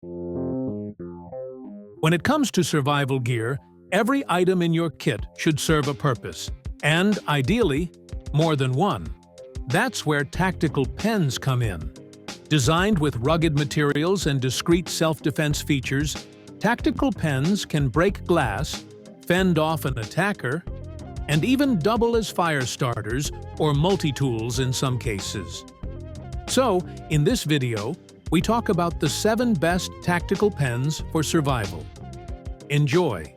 When it comes to survival gear, every item in your kit should serve a purpose, and, ideally, more than one. That's where tactical pens come in. Designed with rugged materials and discreet self-defense features, tactical pens can break glass, fend off an attacker, and even double as fire starters or multi-tools in some cases. So, in this video, we talk about the 7 best tactical pens for survival. Enjoy!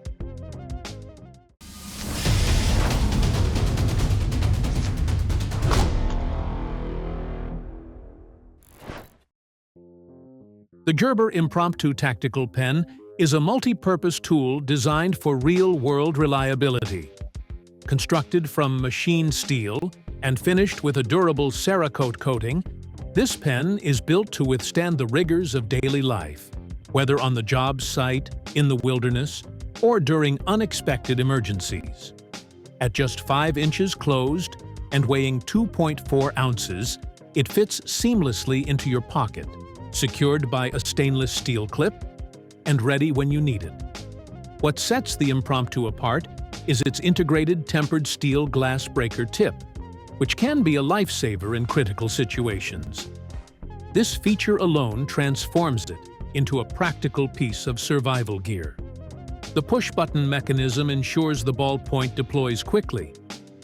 The Gerber Impromptu tactical pen is a multi-purpose tool designed for real-world reliability. Constructed from machined steel and finished with a durable Cerakote coating, this pen is built to withstand the rigors of daily life, whether on the job site, in the wilderness, or during unexpected emergencies. At just 5 inches closed and weighing 2.4 ounces, it fits seamlessly into your pocket, secured by a stainless steel clip, and ready when you need it. What sets the Impromptu apart is its integrated tempered steel glass breaker tip, which can be a lifesaver in critical situations. This feature alone transforms it into a practical piece of survival gear. The push-button mechanism ensures the ballpoint deploys quickly,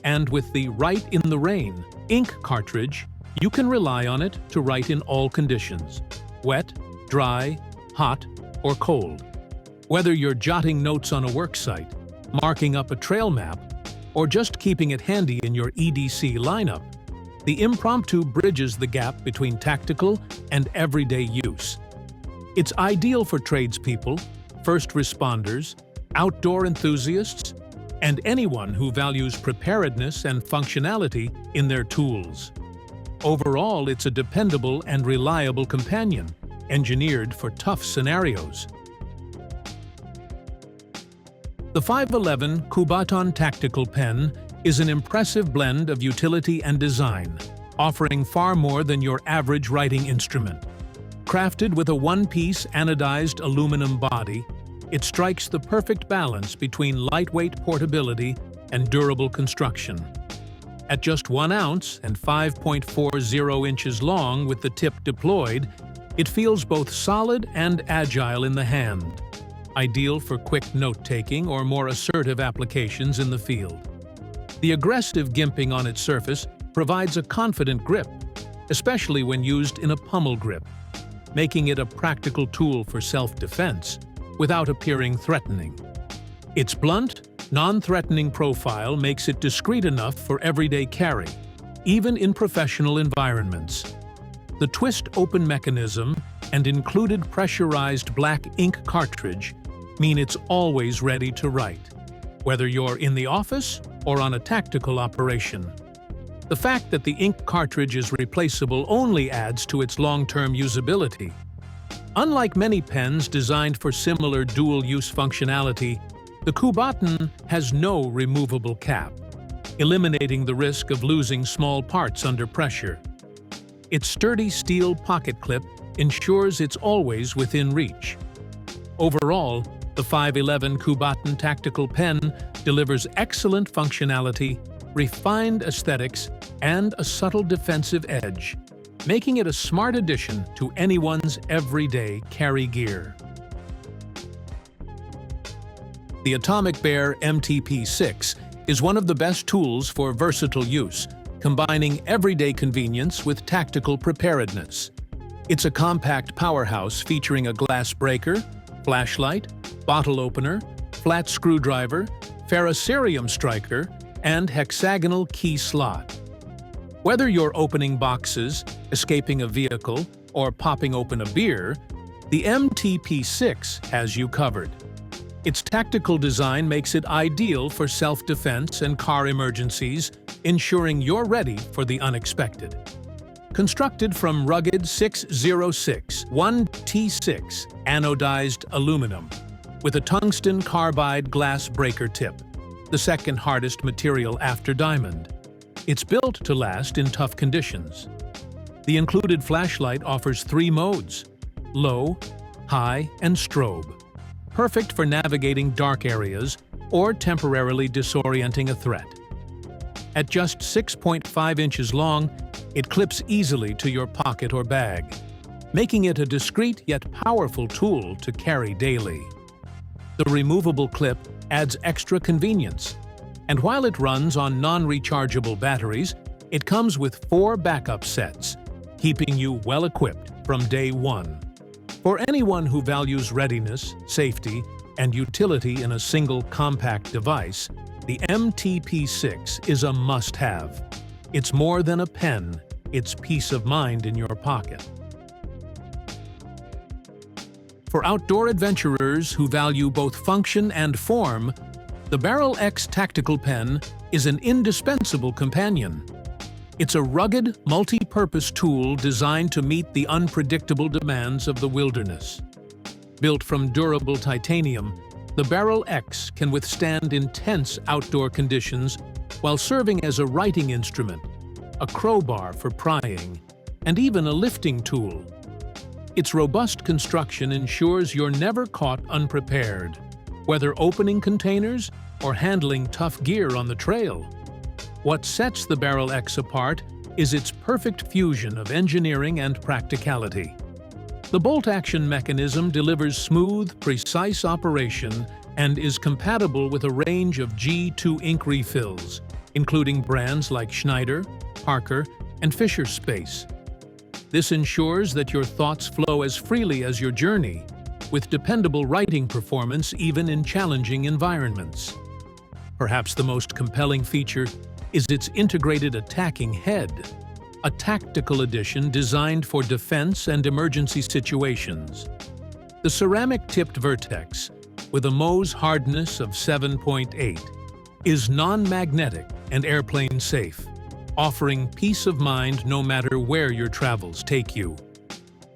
and with the Write in the Rain ink cartridge, you can rely on it to write in all conditions: wet, dry, hot, or cold. Whether you're jotting notes on a work site, marking up a trail map, or just keeping it handy in your EDC lineup, the Impromptu bridges the gap between tactical and everyday use. It's ideal for tradespeople, first responders, outdoor enthusiasts, and anyone who values preparedness and functionality in their tools. Overall, it's a dependable and reliable companion, engineered for tough scenarios. The 511 Kubatan tactical pen is an impressive blend of utility and design, offering far more than your average writing instrument. Crafted with a one-piece anodized aluminum body, it strikes the perfect balance between lightweight portability and durable construction. At just 1 ounce and 5.40 inches long with the tip deployed, it feels both solid and agile in the hand, ideal for quick note-taking or more assertive applications in the field. The aggressive gimping on its surface provides a confident grip, especially when used in a pummel grip, making it a practical tool for self-defense without appearing threatening. Its blunt, non-threatening profile makes it discreet enough for everyday carry, even in professional environments. The twist-open mechanism and included pressurized black ink cartridge mean it's always ready to write, whether you're in the office or on a tactical operation. The fact that the ink cartridge is replaceable only adds to its long-term usability. Unlike many pens designed for similar dual-use functionality, the Kubatan has no removable cap, eliminating the risk of losing small parts under pressure. Its sturdy steel pocket clip ensures it's always within reach. Overall, the 511 Kubatan tactical pen delivers excellent functionality, refined aesthetics, and a subtle defensive edge, making it a smart addition to anyone's everyday carry gear. The Atomic Bear MTP6 is one of the best tools for versatile use, combining everyday convenience with tactical preparedness. It's a compact powerhouse featuring a glass breaker, flashlight, bottle opener, flat screwdriver, ferrocerium striker, and hexagonal key slot. Whether you're opening boxes, escaping a vehicle, or popping open a beer, the MTP6 has you covered. Its tactical design makes it ideal for self-defense and car emergencies, ensuring you're ready for the unexpected. Constructed from rugged 606 1T6 anodized aluminum with a tungsten carbide glass breaker tip, the second hardest material after diamond, it's built to last in tough conditions. The included flashlight offers 3 modes: low, high, and strobe. Perfect for navigating dark areas or temporarily disorienting a threat. At just 6.5 inches long, it clips easily to your pocket or bag, making it a discreet yet powerful tool to carry daily. The removable clip adds extra convenience, and while it runs on non-rechargeable batteries, it comes with 4 backup sets, keeping you well-equipped from day one. For anyone who values readiness, safety, and utility in a single compact device, the MTP6 is a must-have. It's more than a pen, it's peace of mind in your pocket. For outdoor adventurers who value both function and form, the Barrel X Tactical Pen is an indispensable companion. It's a rugged, multi-purpose tool designed to meet the unpredictable demands of the wilderness. Built from durable titanium, the Barrel X can withstand intense outdoor conditions while serving as a writing instrument, a crowbar for prying, and even a lifting tool. Its robust construction ensures you're never caught unprepared, whether opening containers or handling tough gear on the trail. What sets the Barrel X apart is its perfect fusion of engineering and practicality. The bolt-action mechanism delivers smooth, precise operation and is compatible with a range of G2 ink refills, including brands like Schneider, Parker, and Fisher Space. This ensures that your thoughts flow as freely as your journey, with dependable writing performance even in challenging environments. Perhaps the most compelling feature is its integrated attacking head, a tactical addition designed for defense and emergency situations. The ceramic-tipped vertex, with a Mohs hardness of 7.8, is non-magnetic and airplane-safe, offering peace of mind no matter where your travels take you.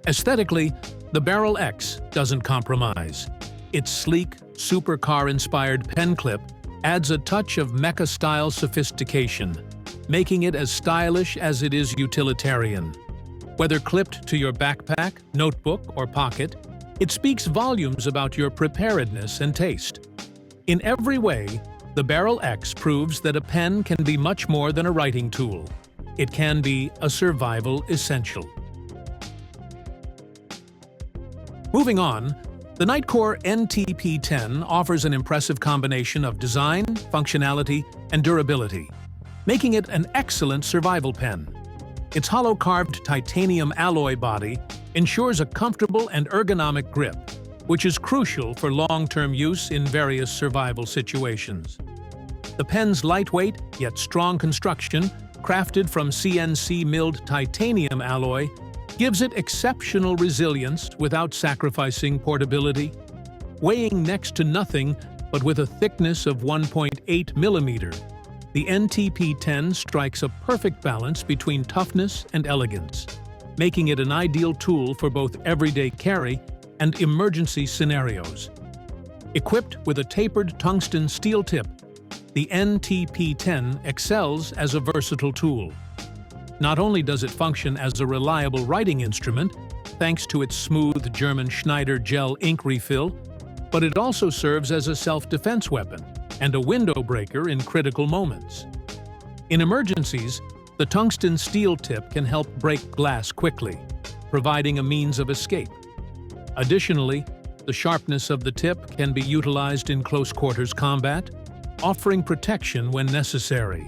Aesthetically, the Barrel X doesn't compromise. Its sleek, supercar-inspired pen clip adds a touch of mecha-style sophistication, making it as stylish as it is utilitarian. Whether clipped to your backpack, notebook, or pocket, it speaks volumes about your preparedness and taste. In every way, the Barrel X proves that a pen can be much more than a writing tool. It can be a survival essential. Moving on, the Nitecore NTP10 offers an impressive combination of design, functionality, and durability, making it an excellent survival pen. Its hollow-carved titanium alloy body ensures a comfortable and ergonomic grip, which is crucial for long-term use in various survival situations. The pen's lightweight yet strong construction, crafted from CNC-milled titanium alloy, gives it exceptional resilience without sacrificing portability. Weighing next to nothing but with a thickness of 1.8 millimeter, the NTP10 strikes a perfect balance between toughness and elegance, making it an ideal tool for both everyday carry and emergency scenarios. Equipped with a tapered tungsten steel tip, the NTP10 excels as a versatile tool. Not only does it function as a reliable writing instrument, thanks to its smooth German Schneider gel ink refill, but it also serves as a self-defense weapon and a window breaker in critical moments. In emergencies, the tungsten steel tip can help break glass quickly, providing a means of escape. Additionally, the sharpness of the tip can be utilized in close-quarters combat, offering protection when necessary.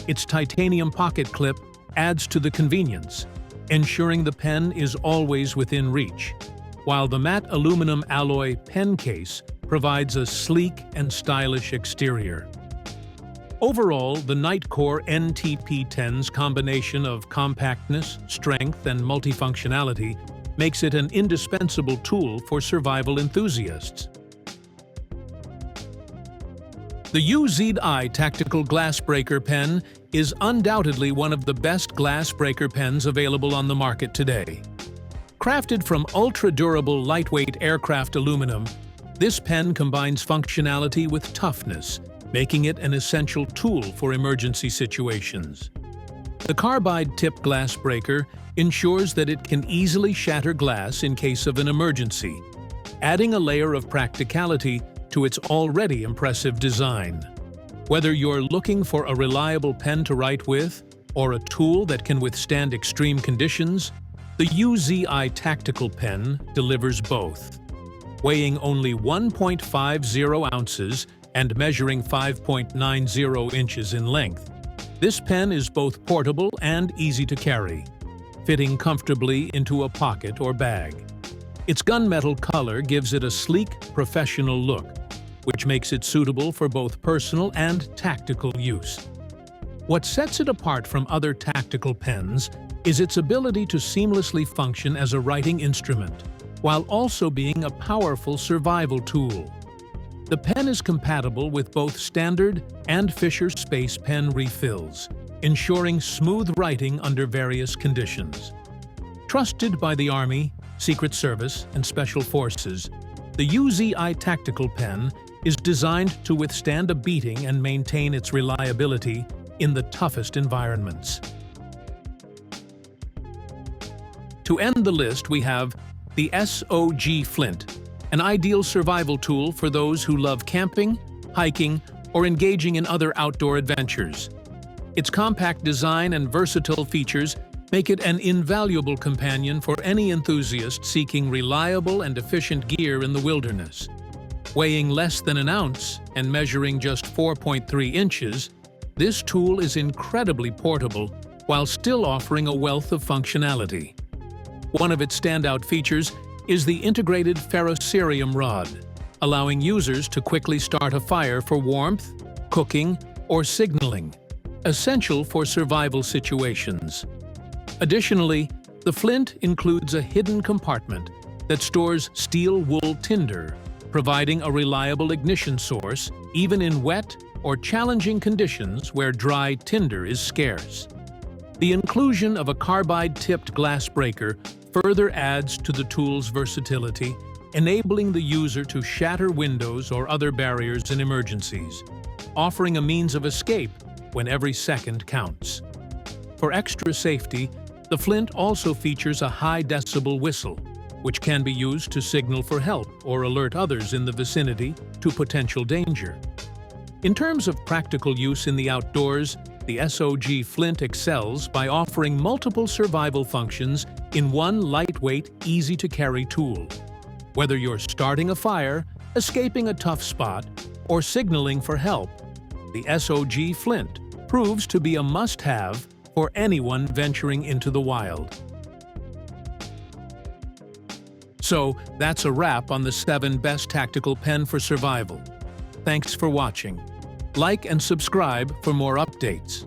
Its titanium pocket clip adds to the convenience, ensuring the pen is always within reach, while the matte aluminum alloy pen case provides a sleek and stylish exterior. Overall, the Nitecore NTP10's combination of compactness, strength, and multifunctionality makes it an indispensable tool for survival enthusiasts. The UZI Tactical Glass Breaker Pen is undoubtedly one of the best glass breaker pens available on the market today. Crafted from ultra-durable lightweight aircraft aluminum, this pen combines functionality with toughness, making it an essential tool for emergency situations. The carbide tip glass breaker ensures that it can easily shatter glass in case of an emergency, adding a layer of practicality to its already impressive design. Whether you're looking for a reliable pen to write with, or a tool that can withstand extreme conditions, the UZI Tactical Pen delivers both. Weighing only 1.50 ounces and measuring 5.90 inches in length, this pen is both portable and easy to carry, fitting comfortably into a pocket or bag. Its gunmetal color gives it a sleek, professional look, which makes it suitable for both personal and tactical use. What sets it apart from other tactical pens is its ability to seamlessly function as a writing instrument, while also being a powerful survival tool. The pen is compatible with both standard and Fisher Space Pen refills, ensuring smooth writing under various conditions. Trusted by the Army, Secret Service, and Special Forces, the UZI Tactical Pen is designed to withstand a beating and maintain its reliability in the toughest environments. To end the list, we have the SOG Flint, an ideal survival tool for those who love camping, hiking, or engaging in other outdoor adventures. Its compact design and versatile features make it an invaluable companion for any enthusiast seeking reliable and efficient gear in the wilderness. Weighing less than an ounce and measuring just 4.3 inches, this tool is incredibly portable while still offering a wealth of functionality. One of its standout features is the integrated ferrocerium rod, allowing users to quickly start a fire for warmth, cooking, or signaling, essential for survival situations. Additionally, the Flint includes a hidden compartment that stores steel wool tinder, providing a reliable ignition source even in wet or challenging conditions where dry tinder is scarce. The inclusion of a carbide-tipped glass breaker further adds to the tool's versatility, enabling the user to shatter windows or other barriers in emergencies, offering a means of escape when every second counts. For extra safety, the Flint also features a high-decibel whistle, which can be used to signal for help or alert others in the vicinity to potential danger. In terms of practical use in the outdoors, the SOG Flint excels by offering multiple survival functions in one lightweight, easy-to-carry tool. Whether you're starting a fire, escaping a tough spot, or signaling for help, the SOG Flint proves to be a must-have for anyone venturing into the wild. So, that's a wrap on the 7 best tactical pen for survival. Thanks for watching. Like and subscribe for more updates.